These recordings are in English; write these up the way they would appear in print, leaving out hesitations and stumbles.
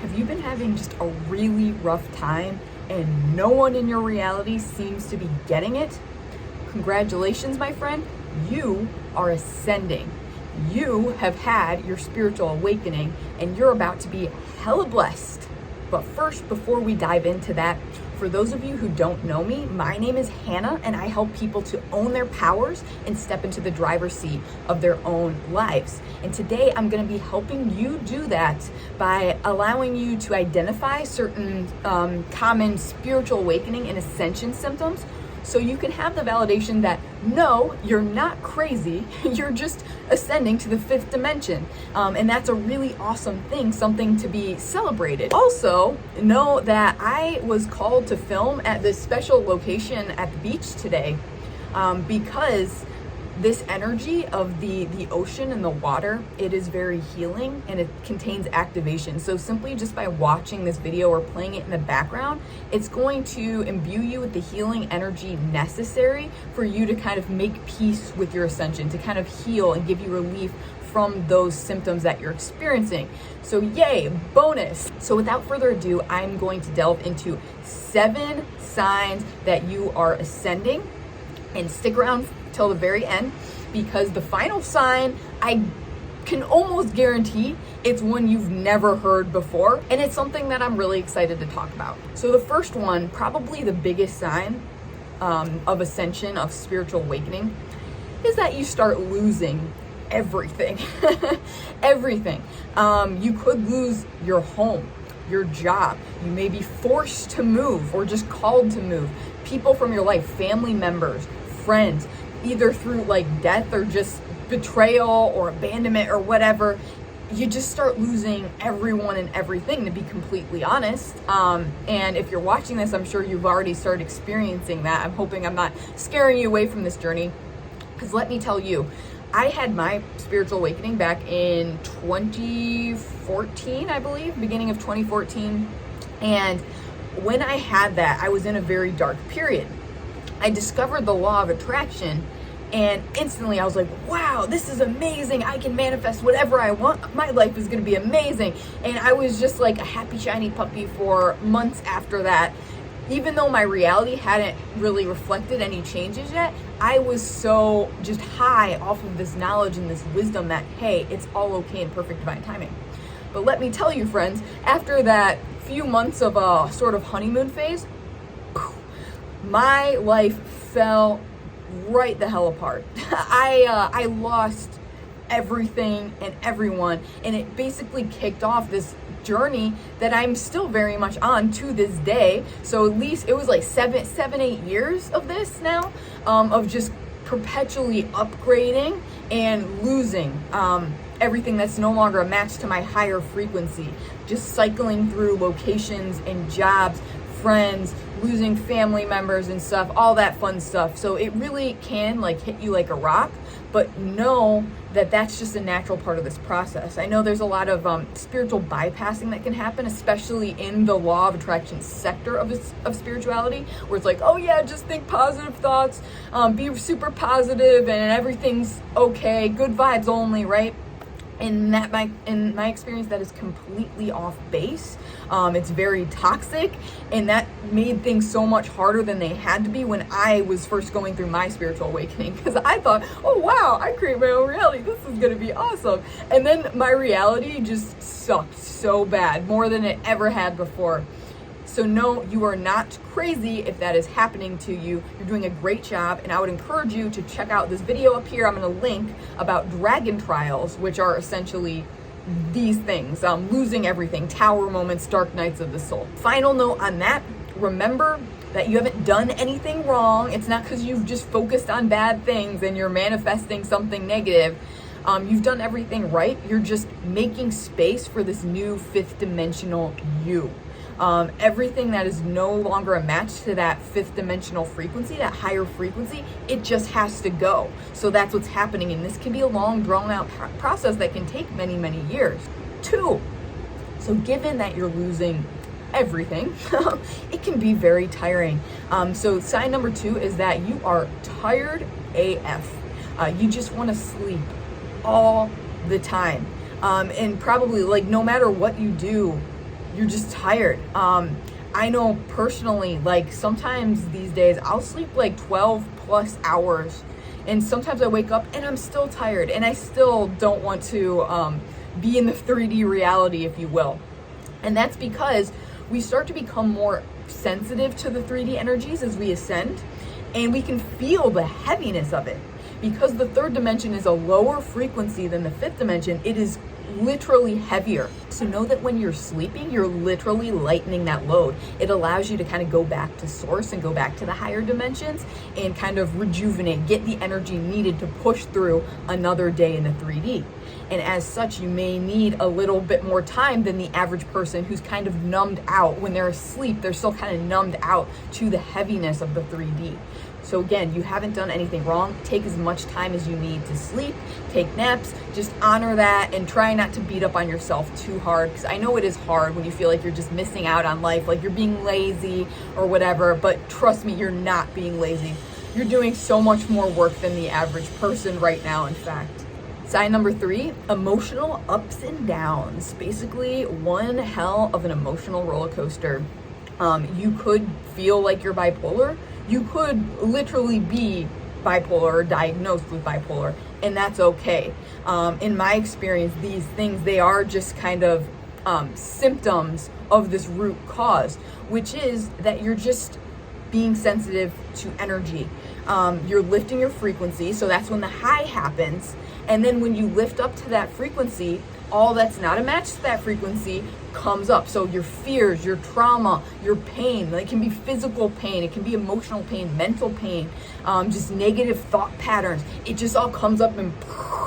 Have you been having just a really rough time and no one in your reality seems to be getting it? Congratulations, my friend. You are ascending. You have had your spiritual awakening and you're about to be hella blessed. But first, before we dive into that, for those of you who don't know me, my name is Hannah and I help people to own their powers and step into the driver's seat of their own lives. And today I'm going to be helping you do that by allowing you to identify certain common spiritual awakening and ascension symptoms, so you can have the validation that no, you're not crazy, you're just ascending to the fifth dimension. And that's a really awesome thing, something to be celebrated. Also, know that I was called to film at this special location at the beach today because this energy of the ocean and the water, it is very healing and it contains activation. So simply just by watching this video or playing it in the background, it's going to imbue you with the healing energy necessary for you to kind of make peace with your ascension, to kind of heal and give you relief from those symptoms that you're experiencing. So yay, bonus. So without further ado, I'm going to delve into 7 signs that you are ascending, and stick around till the very end, because the final sign, I can almost guarantee it's one you've never heard before, and it's something that I'm really excited to talk about. So the first one, probably the biggest sign of ascension, of spiritual awakening, is that you start losing everything. Everything. You could lose your home, your job. You may be forced to move or just called to move. People from your life, family members, friends, either through like death or just betrayal or abandonment or whatever. You just start losing everyone and everything, to be completely honest. And if you're watching this, I'm sure you've already started experiencing that. I'm hoping I'm not scaring you away from this journey, because let me tell you, I had my spiritual awakening back in 2014, I believe, beginning of 2014. And when I had that, I was in a very dark period. I discovered the law of attraction, and instantly I was like, wow, this is amazing. I can manifest whatever I want. My life is going to be amazing. And I was just like a happy, shiny puppy for months after that. Even though my reality hadn't really reflected any changes yet, I was so just high off of this knowledge and this wisdom that, hey, it's all okay in perfect divine timing. But let me tell you, friends, after that few months of a sort of honeymoon phase, my life fell right the hell apart. I lost everything and everyone, and it basically kicked off this journey that I'm still very much on to this day. So at least it was like 8 years of this now, of just perpetually upgrading and losing everything that's no longer a match to my higher frequency, just cycling through locations and jobs, friends, losing family members and stuff, all that fun stuff. So it really can like hit you like a rock, but know that that's just a natural part of this process. I know there's a lot of spiritual bypassing that can happen, especially in the law of attraction sector of spirituality, where it's like, oh yeah, just think positive thoughts, be super positive and everything's okay, good vibes only, right? And in my experience, that is completely off base. It's very toxic, and that made things so much harder than they had to be when I was first going through my spiritual awakening, because I thought, oh wow, I create my own reality, this is gonna be awesome. And then my reality just sucked so bad, more than it ever had before. So no, you are not crazy if that is happening to you. You're doing a great job, and I would encourage you to check out this video up here. I'm going to link about dragon trials, which are essentially these things, losing everything, tower moments, dark nights of the soul. Final note on that, remember that you haven't done anything wrong. It's not because you've just focused on bad things and you're manifesting something negative. You've done everything right. You're just making space for this new fifth dimensional you. Everything that is no longer a match to that fifth dimensional frequency, that higher frequency, it just has to go. So that's what's happening, and this can be a long, drawn out process that can take many, many years. 2, so given that you're losing everything, it can be very tiring. So sign number 2 is that you are tired AF. You just want to sleep all the time. And probably like no matter what you do, you're just tired. I know personally, like sometimes these days I'll sleep like 12 plus hours, and sometimes I wake up and I'm still tired, and I still don't want to be in the 3D reality, if you will. And that's because we start to become more sensitive to the 3D energies as we ascend, and we can feel the heaviness of it. Because the third dimension is a lower frequency than the fifth dimension, it is literally heavier. So know that when you're sleeping, you're literally lightening that load. It allows you to kind of go back to source and go back to the higher dimensions and kind of rejuvenate, get the energy needed to push through another day in the 3D. And as such, you may need a little bit more time than the average person who's kind of numbed out. When they're asleep, they're still kind of numbed out to the heaviness of the 3D. So again, you haven't done anything wrong. Take as much time as you need to sleep, take naps, just honor that, and try not to beat up on yourself too hard, because I know it is hard when you feel like you're just missing out on life, like you're being lazy or whatever, but trust me, you're not being lazy. You're doing so much more work than the average person right now, in fact. Sign number 3, emotional ups and downs. Basically, one hell of an emotional roller coaster. You could feel like you're bipolar. You could literally be bipolar or diagnosed with bipolar, and that's okay. In my experience, these things, they are just kind of symptoms of this root cause, which is that you're just being sensitive to energy. You're lifting your frequency, so that's when the high happens. And then when you lift up to that frequency, all that's not a match to that frequency comes up. So your fears, your trauma, your pain, it can be physical pain, it can be emotional pain, mental pain, just negative thought patterns. It just all comes up and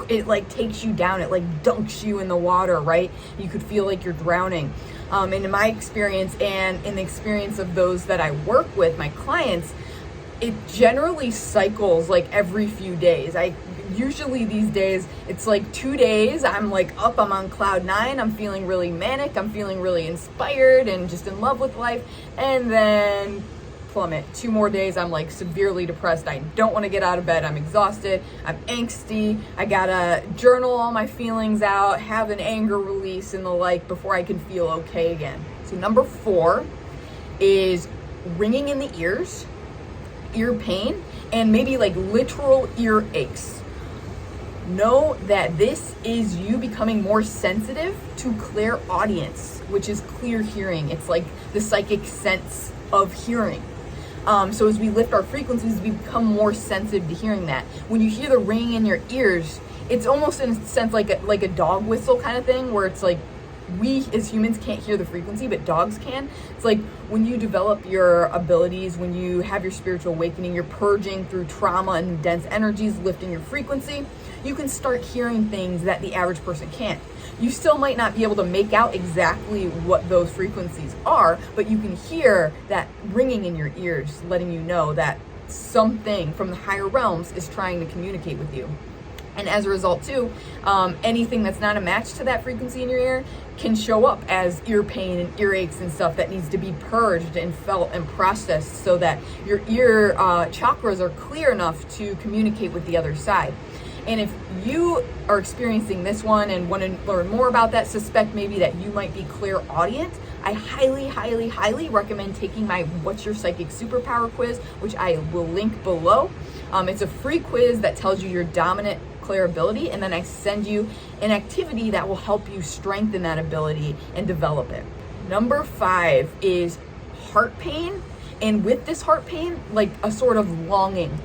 it like takes you down. It like dunks you in the water, right? You could feel like you're drowning. And in my experience and in the experience of those that I work with, my clients, it generally cycles like every few days. Usually these days, it's like 2 days, I'm like up, I'm on cloud 9, I'm feeling really manic, I'm feeling really inspired and just in love with life, and then plummet. 2 more days, I'm like severely depressed, I don't want to get out of bed, I'm exhausted, I'm angsty, I gotta journal all my feelings out, have an anger release and the like before I can feel okay again. So number 4 is ringing in the ears, ear pain, and maybe like literal ear aches. Know that this is you becoming more sensitive to clairaudience, which is clear hearing. It's like the psychic sense of hearing. So as we lift our frequencies, we become more sensitive to hearing that. When you hear the ringing in your ears, it's almost in a sense like a dog whistle kind of thing, where it's like we as humans can't hear the frequency, but dogs can. It's like when you develop your abilities, when you have your spiritual awakening, you're purging through trauma and dense energies, lifting your frequency, you can start hearing things that the average person can't. You still might not be able to make out exactly what those frequencies are, but you can hear that ringing in your ears, letting you know that something from the higher realms is trying to communicate with you. And as a result too, anything that's not a match to that frequency in your ear can show up as ear pain and earaches and stuff that needs to be purged and felt and processed so that your ear chakras are clear enough to communicate with the other side. And if you are experiencing this one and want to learn more about that, suspect maybe that you might be clairaudient, I highly, highly, highly recommend taking my What's Your Psychic Superpower quiz, which I will link below. It's a free quiz that tells you your dominant clair ability, and then I send you an activity that will help you strengthen that ability and develop it. Number 5 is heart pain, and with this heart pain, like a sort of longing.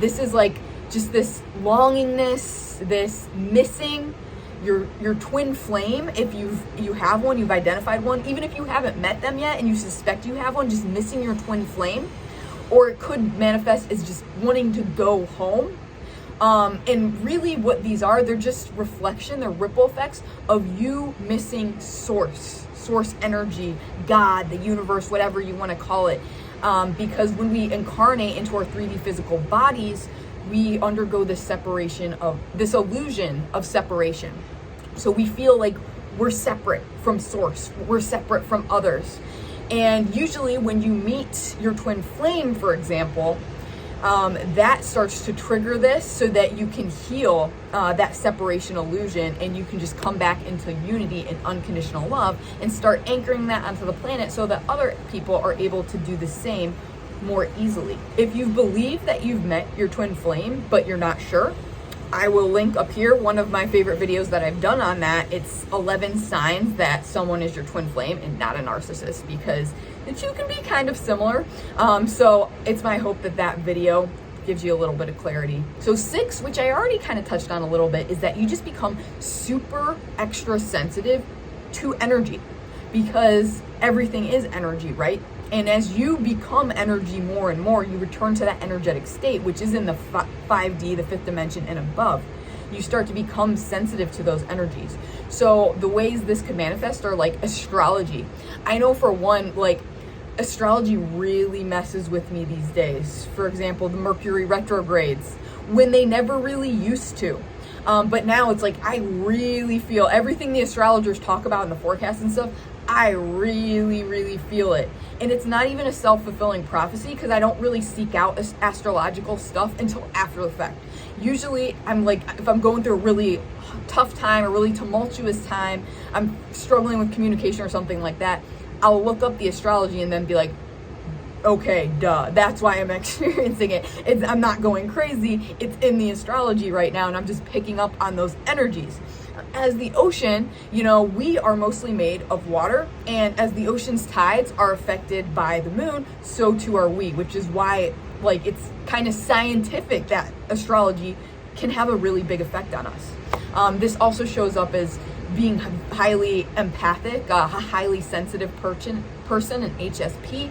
This is like just this longingness, this missing your twin flame. If you have one, you've identified one, even if you haven't met them yet and you suspect you have one, just missing your twin flame. Or it could manifest as just wanting to go home. And really what these are, they're just reflection, they're ripple effects of you missing source energy, God, the universe, whatever you want to call it. Because when we incarnate into our 3D physical bodies, we undergo this illusion of separation. So we feel like we're separate from source, we're separate from others. And usually when you meet your twin flame, for example, that starts to trigger this so that you can heal that separation illusion, and you can just come back into unity and unconditional love and start anchoring that onto the planet so that other people are able to do the same more easily. If you believe that you've met your twin flame but you're not sure, I will link up here one of my favorite videos that I've done on that. It's 11 signs that someone is your twin flame and not a narcissist, because the two can be kind of similar. So it's my hope that that video gives you a little bit of clarity. So 6, which I already kind of touched on a little bit, is that you just become super extra sensitive to energy, because everything is energy, right? And as you become energy more and more, you return to that energetic state, which is in the 5D, the 5th dimension and above. You start to become sensitive to those energies. So the ways this could manifest are like astrology. I know for one, like, astrology really messes with me these days. For example, the Mercury retrogrades, when they never really used to. But now it's like, I really feel everything the astrologers talk about in the forecast and stuff. I really feel it. And it's not even a self-fulfilling prophecy, because I don't really seek out astrological stuff until after the fact. Usually I'm like, if I'm going through a really tough time, a really tumultuous time, I'm struggling with communication or something like that, I'll look up the astrology and then be like, okay, duh, that's why I'm experiencing it. I'm not going crazy. It's in the astrology right now, and I'm just picking up on those energies. As the ocean, you know, we are mostly made of water, and as the ocean's tides are affected by the moon, so too are we, which is why, like, it's kind of scientific that astrology can have a really big effect on us. This also shows up as being highly empathic, a highly sensitive person, an HSP.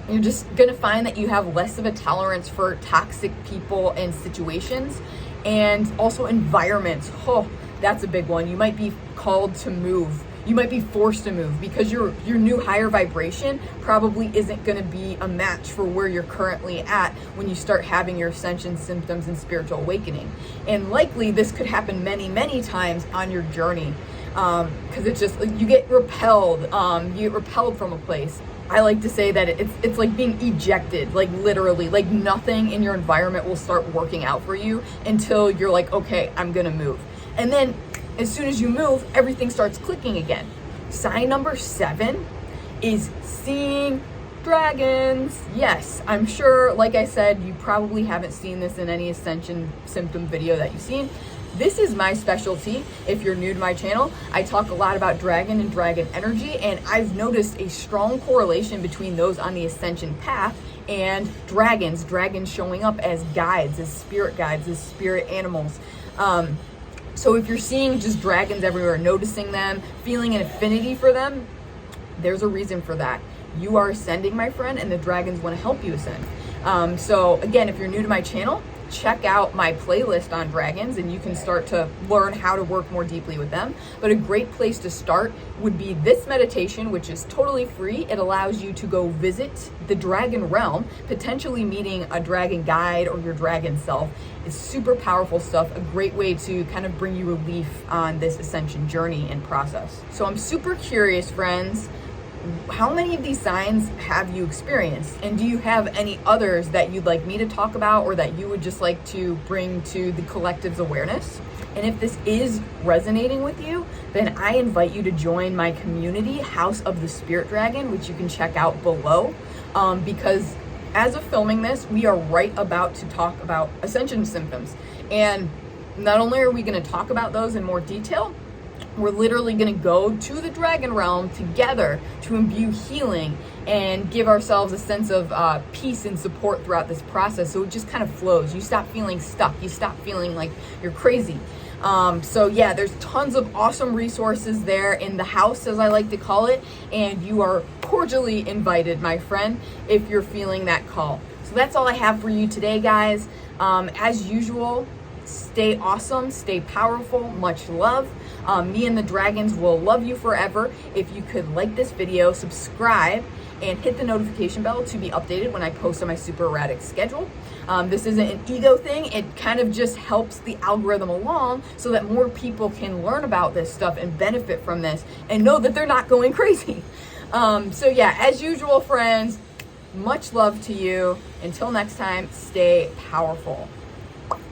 You're just gonna find that you have less of a tolerance for toxic people and situations, and also environments. Oh, that's a big one. You might be called to move. You might be forced to move because your new higher vibration probably isn't going to be a match for where you're currently at when you start having your ascension symptoms and spiritual awakening. And likely this could happen many times on your journey, because it's just, you get repelled. You get repelled from a place. I like to say that it's like being ejected, like literally, like nothing in your environment will start working out for you until you're like, okay, I'm gonna move. And then as soon as you move, everything starts clicking again. Sign number 7 is seeing dragons. Yes, I'm sure, like I said, you probably haven't seen this in any ascension symptom video that you've seen. This is my specialty. If you're new to my channel, I talk a lot about dragon and dragon energy, and I've noticed a strong correlation between those on the ascension path and dragons showing up as guides, as spirit animals. So if you're seeing just dragons everywhere, noticing them, feeling an affinity for them, there's a reason for that. You are ascending, my friend, and the dragons want to help you ascend. So again, if you're new to my channel, check out my playlist on dragons, and you can start to learn how to work more deeply with them. But a great place to start would be this meditation, which is totally free. It allows you to go visit the dragon realm, potentially meeting a dragon guide or your dragon self. It's super powerful stuff, a great way to kind of bring you relief on this ascension journey and process. So I'm super curious, friends, how many of these signs have you experienced? And do you have any others that you'd like me to talk about, or that you would just like to bring to the collective's awareness? And if this is resonating with you, then I invite you to join my community, House of the Spirit Dragon, which you can check out below, because as of filming this, we are right about to talk about ascension symptoms. And not only are we going to talk about those in more detail, we're literally going to go to the dragon realm together to imbue healing and give ourselves a sense of peace and support throughout this process. So it just kind of flows. You stop feeling stuck. You stop feeling like you're crazy. So yeah, there's tons of awesome resources there in the house, as I like to call it, and you are cordially invited, my friend, if you're feeling that call. So that's all I have for you today, guys. As usual, stay awesome, stay powerful, much love. Me and the dragons will love you forever. If you could like this video, subscribe, and hit the notification bell to be updated when I post on my super erratic schedule. This isn't an ego thing. It kind of just helps the algorithm along so that more people can learn about this stuff and benefit from this and know that they're not going crazy. So yeah, as usual, friends, Much love to you. Until next time, stay powerful.